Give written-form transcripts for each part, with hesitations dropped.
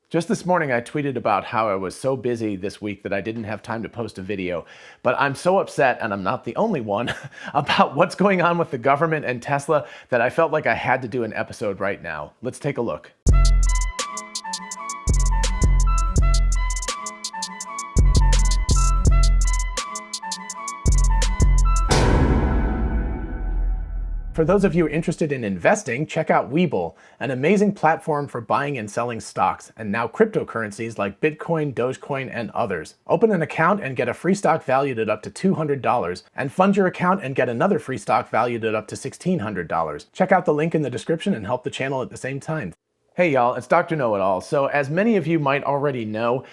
Just this morning, I tweeted about how I was so busy this week that I didn't have time to post a video, but I'm so upset, and I'm not the only one, about what's going on with the government and Tesla that I felt like I had to do an episode right now. Let's take a look. For those of you interested in investing, check out WeBull, an amazing platform for buying and selling stocks, and now cryptocurrencies like Bitcoin, Dogecoin, and others. Open an account and get a free stock valued at up to $200, and fund your account and get another free stock valued at up to $1,600. Check out the link in the description and help the channel at the same time. Hey y'all, it's Dr. Know-It-All. So as many of you might already know,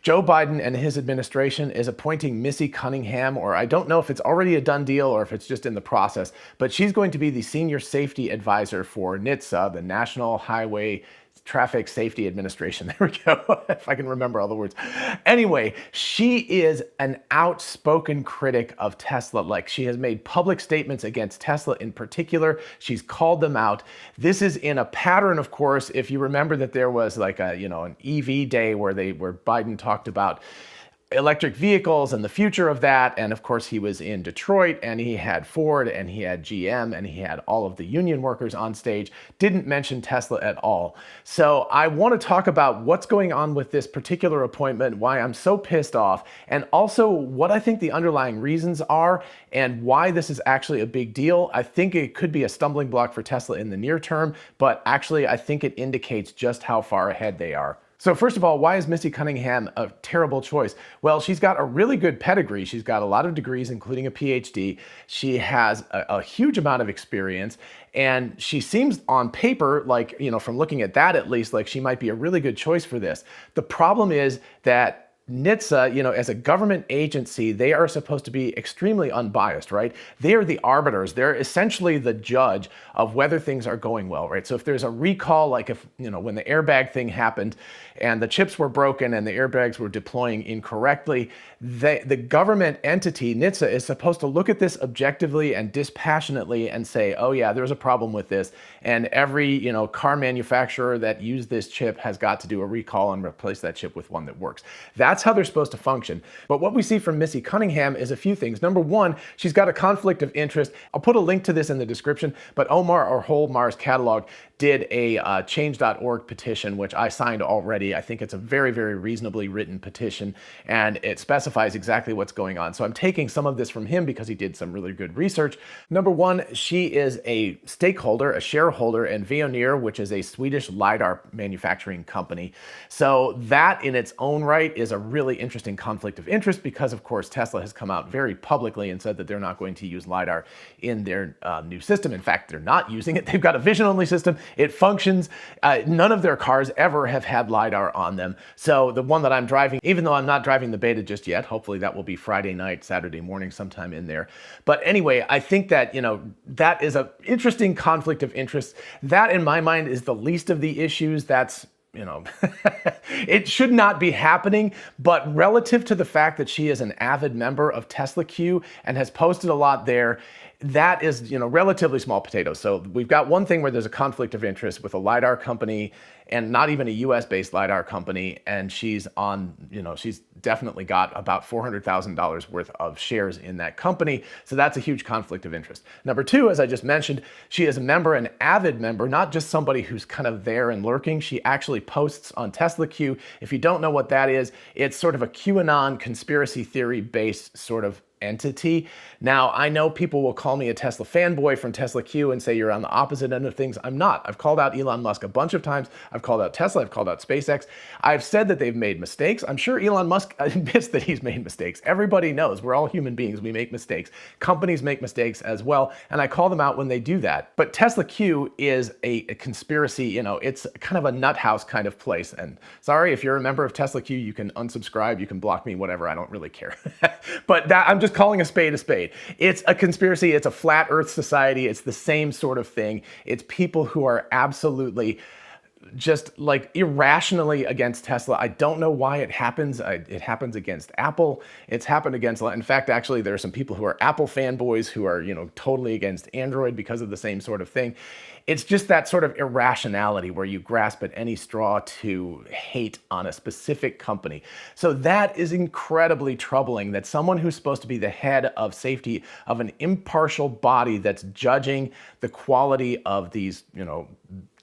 Joe Biden and his administration is appointing Missy Cunningham, or I don't know if it's already a done deal or if it's just in the process, but she's going to be the senior safety advisor for NHTSA, the National Highway Traffic Safety Administration. There we go, if I can remember all the words. Anyway, she is an outspoken critic of Tesla. Like, she has made public statements against Tesla in particular. She's called them out. This is in a pattern, of course, if you remember that there was like a, an EV day where Biden talked about electric vehicles and the future of that. And of course, he was in Detroit and he had Ford and he had GM and he had all of the union workers on stage, didn't mention Tesla at all. So I want to talk about what's going on with this particular appointment, why I'm so pissed off, and also what I think the underlying reasons are and why this is actually a big deal. I think it could be a stumbling block for Tesla in the near term, but actually I think it indicates just how far ahead they are. So first of all, why is Missy Cunningham a terrible choice? Well, she's got a really good pedigree. She's got a lot of degrees, including a PhD. She has a huge amount of experience, and she seems on paper, like, from looking at that at least, like she might be a really good choice for this. The problem is that NHTSA, as a government agency, they are supposed to be extremely unbiased, right? They are the arbiters. They're essentially the judge of whether things are going well, right? So if there's a recall, like if, when the airbag thing happened and the chips were broken and the airbags were deploying incorrectly, the government entity, NHTSA, is supposed to look at this objectively and dispassionately and say, oh yeah, there's a problem with this. And every, car manufacturer that used this chip has got to do a recall and replace that chip with one that works. That's how they're supposed to function. But what we see from Missy Cunningham is a few things. Number one, she's got a conflict of interest. I'll put a link to this in the description, but Omar, or Holmar's catalog, did a change.org petition, which I signed already. I think it's a very, very reasonably written petition, and it specifies exactly what's going on. So I'm taking some of this from him because he did some really good research. Number one, she is a stakeholder, a shareholder in Veoneer, which is a Swedish LiDAR manufacturing company. So that in its own right is a really interesting conflict of interest because, of course, Tesla has come out very publicly and said that they're not going to use LiDAR in their new system. In fact, they're not using it. They've got a vision-only system. It functions. None of their cars ever have had LiDAR on them. So the one that I'm driving, even though I'm not driving the beta just yet, hopefully that will be Friday night, Saturday morning, sometime in there. But anyway, I think that, that is an interesting conflict of interest. That, in my mind, is the least of the issues. That's, it should not be happening, but relative to the fact that she is an avid member of Tesla Q and has posted a lot there, that is, relatively small potatoes. So we've got one thing where there's a conflict of interest with a LiDAR company, and not even a US-based LiDAR company, and she's on, she's definitely got about $400,000 worth of shares in that company. So that's a huge conflict of interest. Number two, as I just mentioned, she is a member, an avid member, not just somebody who's kind of there and lurking. She actually posts on Tesla Q. If you don't know what that is, it's sort of a QAnon conspiracy theory based sort of entity. Now, I know people will call me a Tesla fanboy from Tesla Q and say you're on the opposite end of things. I'm not. I've called out Elon Musk a bunch of times. I've called out Tesla. I've called out SpaceX. I've said that they've made mistakes. I'm sure Elon Musk admits that he's made mistakes. Everybody knows we're all human beings. We make mistakes. Companies make mistakes as well. And I call them out when they do that. But Tesla Q is a conspiracy. It's kind of a nut house kind of place. And sorry, if you're a member of Tesla Q, you can unsubscribe, you can block me, whatever. I don't really care. But I'm just calling a spade a spade. It's a conspiracy. It's a flat earth society. It's the same sort of thing. It's people who are absolutely just like irrationally against Tesla. I don't know why it happens. It happens against Apple. It's happened against, in fact, actually, there are some people who are Apple fanboys who are, totally against Android because of the same sort of thing. It's just that sort of irrationality where you grasp at any straw to hate on a specific company. So that is incredibly troubling, that someone who's supposed to be the head of safety of an impartial body that's judging the quality of these,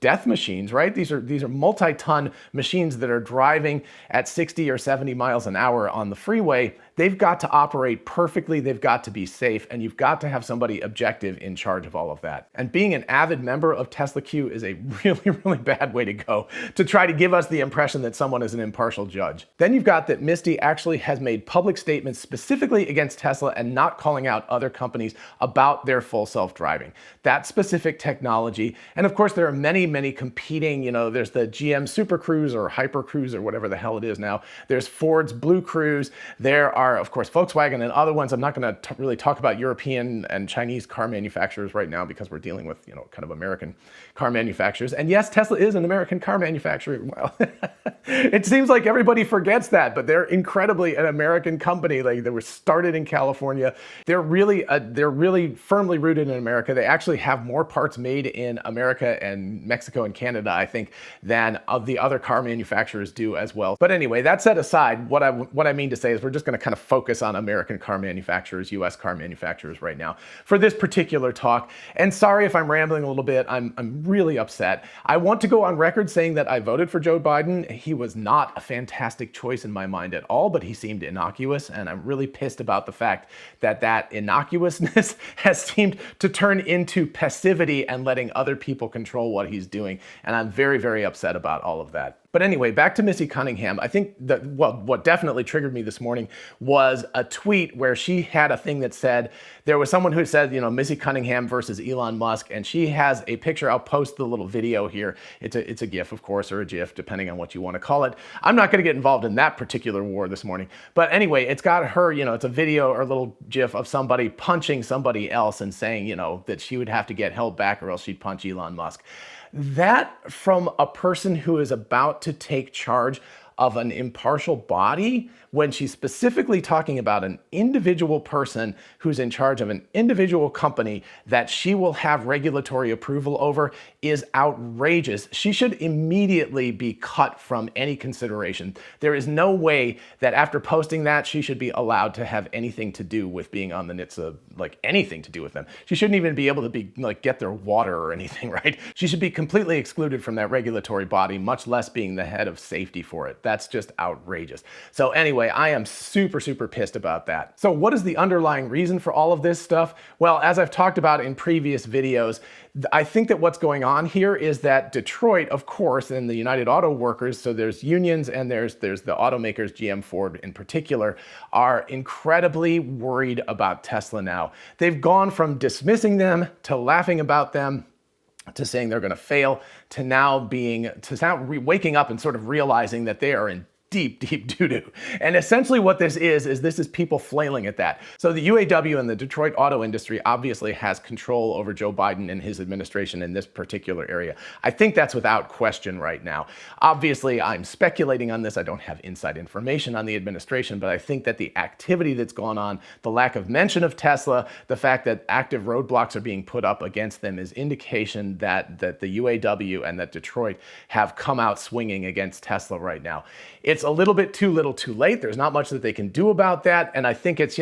death machines, right? These are multi-ton machines that are driving at 60 or 70 miles an hour on the freeway. They've got to operate perfectly. They've got to be safe, and you've got to have somebody objective in charge of all of that. And being an avid member of Tesla Q is a really, really bad way to go to try to give us the impression that someone is an impartial judge. Then you've got that Misty actually has made public statements specifically against Tesla and not calling out other companies about their full self-driving. That specific technology, and of course there are many competing, there's the GM Super Cruise or Hyper Cruise or whatever the hell it is now. There's Ford's Blue Cruise. There are, of course, Volkswagen and other ones. I'm not going to really talk about European and Chinese car manufacturers right now because we're dealing with, kind of American car manufacturers. And yes, Tesla is an American car manufacturer. Well, it seems like everybody forgets that, but they're incredibly an American company. Like, they were started in California. They're really firmly rooted in America. They actually have more parts made in America and Mexico and Canada, I think, than of the other car manufacturers do as well. But anyway, that set aside, what I mean to say is we're just going to kind of focus on American car manufacturers, US car manufacturers right now for this particular talk. And sorry if I'm rambling a little bit. I'm really upset. I want to go on record saying that I voted for Joe Biden. He was not a fantastic choice in my mind at all, but he seemed innocuous, and I'm really pissed about the fact that that innocuousness has seemed to turn into passivity and letting other people control what he's doing. And I'm very, very upset about all of that. But anyway, back to Missy Cunningham. I think that, what definitely triggered me this morning was a tweet where she had a thing that said, there was someone who said, Missy Cunningham versus Elon Musk, and she has a picture. I'll post the little video here. It's a GIF, of course, or a GIF, depending on what you want to call it. I'm not going to get involved in that particular war this morning. But anyway, it's got her, it's a video or a little GIF of somebody punching somebody else and saying, that she would have to get held back or else she'd punch Elon Musk. That from a person who is about to take charge of an impartial body, when she's specifically talking about an individual person who's in charge of an individual company that she will have regulatory approval over, is outrageous. She should immediately be cut from any consideration. There is no way that after posting that, she should be allowed to have anything to do with being on the NHTSA, like anything to do with them. She shouldn't even be able to be get their water or anything, right? She should be completely excluded from that regulatory body, much less being the head of safety for it. That's just outrageous. So anyway, I am super pissed about that. So what is the underlying reason for all of this stuff? Well, as I've talked about in previous videos, I think that what's going on here is that Detroit, of course, and the United Auto Workers, so there's unions and there's the automakers, GM, Ford in particular, are incredibly worried about Tesla now. They've gone from dismissing them to laughing about them to saying they're going to fail to now waking up and sort of realizing that they are in deep doo-doo. And essentially what this is people flailing at that. So the UAW and the Detroit auto industry obviously has control over Joe Biden and his administration in this particular area. I think that's without question right now. Obviously, I'm speculating on this. I don't have inside information on the administration, but I think that the activity that's gone on, the lack of mention of Tesla, the fact that active roadblocks are being put up against them is indication that the UAW and that Detroit have come out swinging against Tesla right now. It's a little bit too little too late. There's not much that they can do about that. And I think it's,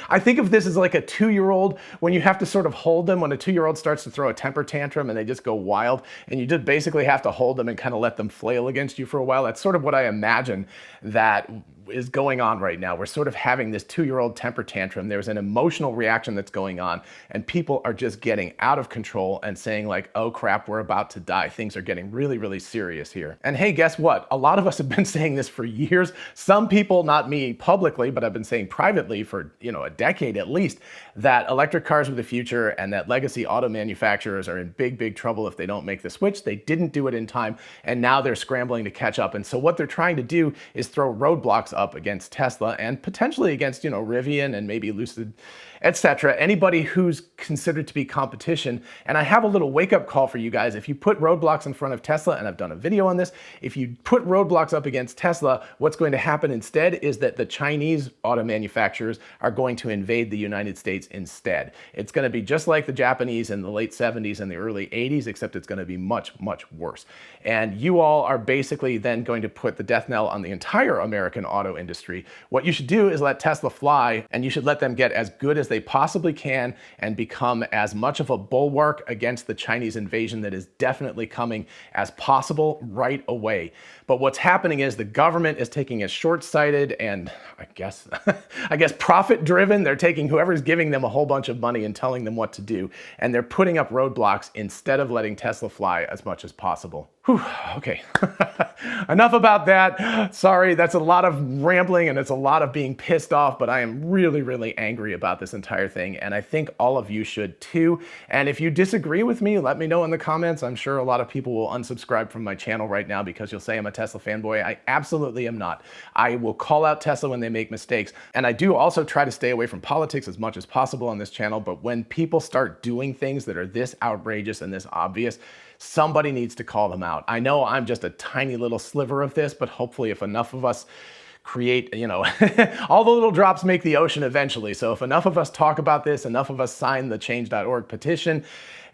I think of this as like a 2-year-old when you have to sort of hold them when a 2-year-old starts to throw a temper tantrum and they just go wild, and you just basically have to hold them and kind of let them flail against you for a while. That's sort of what I imagine that is going on right now. We're sort of having this 2-year-old temper tantrum. There's an emotional reaction that's going on, and people are just getting out of control and saying like, oh crap, we're about to die. Things are getting really serious here. And hey, guess what? A lot of us have been saying this for years. Some people, not me publicly, but I've been saying privately for, a decade at least, that electric cars are the future and that legacy auto manufacturers are in big trouble if they don't make the switch. They didn't do it in time, and now they're scrambling to catch up. And so what they're trying to do is throw roadblocks up against Tesla and potentially against, Rivian and maybe Lucid, etc. Anybody who's considered to be competition. And I have a little wake-up call for you guys. If you put roadblocks in front of Tesla, and I've done a video on this, if you put roadblocks up against Tesla, what's going to happen instead is that the Chinese auto manufacturers are going to invade the United States instead. It's going to be just like the Japanese in the late 70s and the early 80s, except it's going to be much, much worse. And you all are basically then going to put the death knell on the entire American auto industry. What you should do is let Tesla fly, and you should let them get as good as they possibly can and become as much of a bulwark against the Chinese invasion that is definitely coming as possible right away. But what's happening is the government is taking a short-sighted and I guess profit-driven. They're taking whoever's giving them a whole bunch of money and telling them what to do, and they're putting up roadblocks instead of letting Tesla fly as much as possible. Whew, okay, enough about that. Sorry, that's a lot of rambling and it's a lot of being pissed off, but I am really, really angry about this entire thing, and I think all of you should too. And if you disagree with me, let me know in the comments. I'm sure a lot of people will unsubscribe from my channel right now because you'll say I'm a Tesla fanboy. I absolutely am not. I will call out Tesla when they make mistakes, and I do also try to stay away from politics as much as possible on this channel, but when people start doing things that are this outrageous and this obvious, somebody needs to call them out. I know I'm just a tiny little sliver of this, but hopefully if enough of us create, all the little drops make the ocean eventually. So if enough of us talk about this, enough of us sign the change.org petition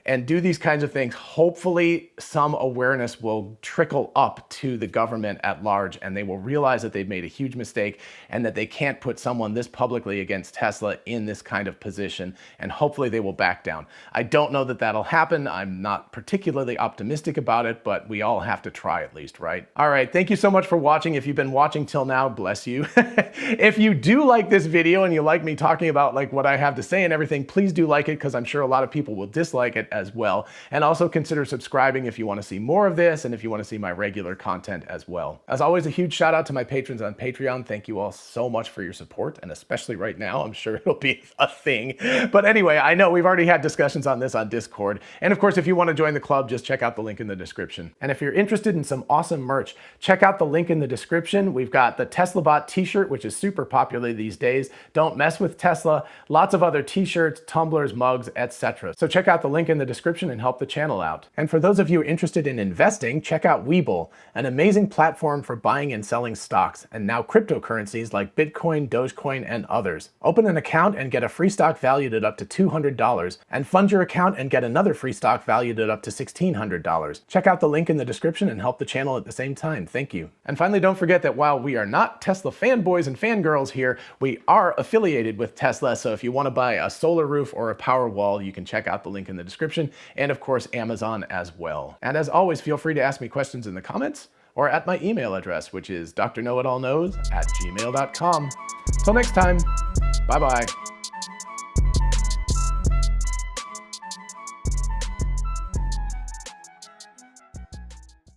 and do these kinds of things, hopefully some awareness will trickle up to the government at large, and they will realize that they've made a huge mistake and that they can't put someone this publicly against Tesla in this kind of position, and hopefully they will back down. I don't know that that'll happen. I'm not particularly optimistic about it, but we all have to try at least, right? All right, thank you so much for watching. If you've been watching till now, bless you. If you do like this video and you like me talking about what I have to say and everything, please do like it, because I'm sure a lot of people will dislike it as well. And also consider subscribing if you want to see more of this and if you want to see my regular content as well. As always, a huge shout out to my patrons on Patreon. Thank you all so much for your support, and especially right now, I'm sure it'll be a thing. But anyway, I know we've already had discussions on this on Discord. And of course, if you want to join the club, just check out the link in the description. And if you're interested in some awesome merch, check out the link in the description. We've got the Tesla Bot t-shirt, which is super popular these days. Don't mess with Tesla. Lots of other t-shirts, tumblers, mugs, etc. So check out the link in the description and help the channel out. And for those of you interested in investing, check out WeBull, an amazing platform for buying and selling stocks, and now cryptocurrencies like Bitcoin, Dogecoin, and others. Open an account and get a free stock valued at up to $200, and fund your account and get another free stock valued at up to $1,600. Check out the link in the description and help the channel at the same time. Thank you. And finally, don't forget that while we are not Tesla fanboys and fangirls here, we are affiliated with Tesla, so if you want to buy a solar roof or a power wall, you can check out the link in the description, and of course Amazon as well. And as always, feel free to ask me questions in the comments or at my email address, which is drknowitallknows@gmail.com. Till next time, bye-bye.